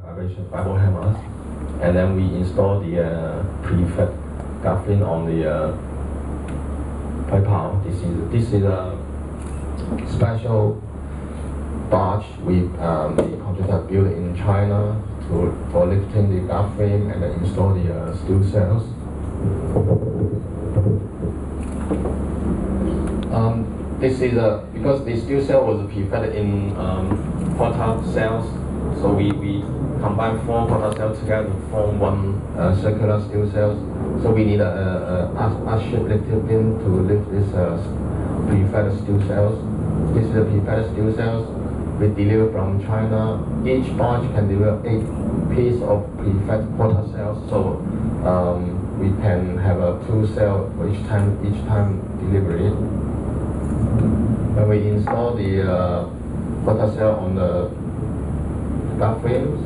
vibration Bible hammers, and then we install the pre-fed gaffin on the pipe out. This is a special barge the contractor built in China for lifting the gaff frame and then install the steel cells. This is because the steel cell was pre-fed in quarter cells, so we combine 4 quarter cells together to form one circular steel cells. So we need a ship lifting pin to lift this pre-fed steel cells. This is the pre-fed steel cells we deliver from China. Each barge can deliver 8 pieces of pre-fed quarter cells. So we can have a 2 cell for each time delivery. When we install the quarter cell on the gaff frames,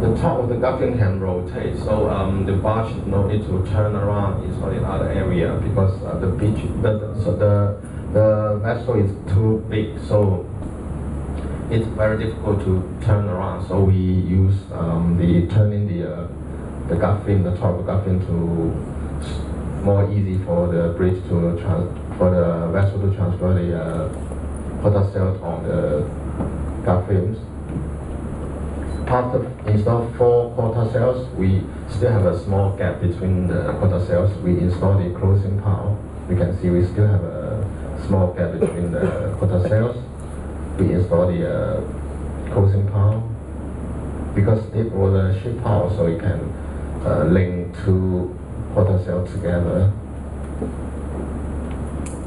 the top of the gaff frame can rotate, so the barge no need to turn around install in other area because the vessel is too big, so it's very difficult to turn around. So we use turning the gaff frame, the top of the gaff frame, to more easy for the bridge for the vessel to transfer the quarter cells on the gaff frames. After install 4 quarter cells, we still have a small gap between the quarter cells. We install the closing pile. You can see we still have a small gap between the quarter cells. We install the closing pile because it was a ship pile, so it can link 2 quarter cells together.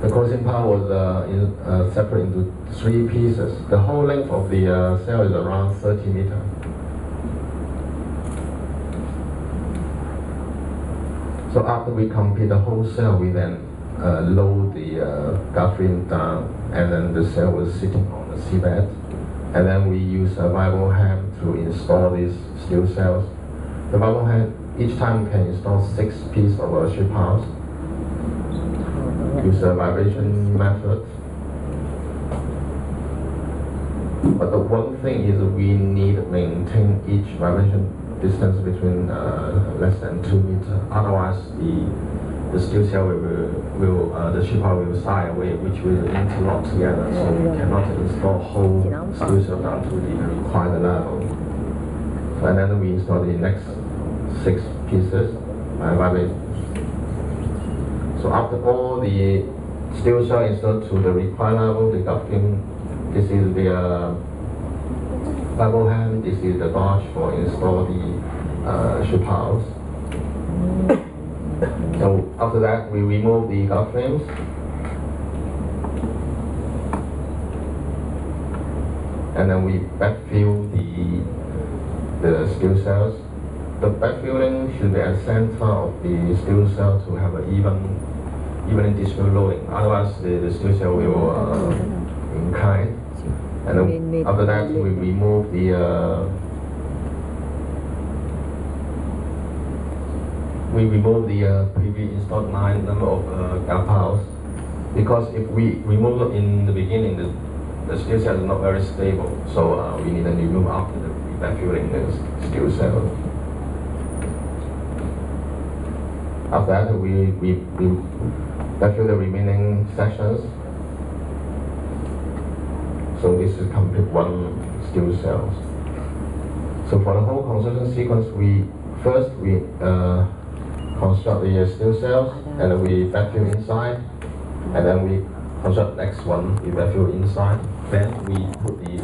The closing pile was separate into 3 pieces. The whole length of the cell is around 30 meters. So after we complete the whole cell, we then load the gaff frame down, and then the cell was sitting on the seabed. And then we use a Bible ham to install these steel cells. The Bible ham each time can install 6 pieces of ship house. Use a vibration method. But the one thing is we need to maintain each vibration distance between less than 2 meters. Otherwise, the steel cell the ship house will shy away, which will interlock together. So we cannot install whole steel cell down to the required level. And then we install the next 6 pieces by vibration. So after all the steel cell installed to the required level, the gaff frame, this is the Bible hand, this is the barge for install the ship house. So after that, we remove the gaff frames. And then we backfill the steel cells. The backfilling should be at the center of the steel cell to have an even distribute loading. Otherwise, the steel cell will incline. And then after that, we remove the previously installed 9 number of gaff piles, because if we remove it in the beginning, the steel cell is not very stable. So we need to remove after the backfilling the steel cell. After that, we backfill the remaining sections. So this is complete 1 steel cells. So for the whole construction sequence, we first construct the steel cells, and then we backfill inside, and then we construct the next one, we backfill inside. Then we put the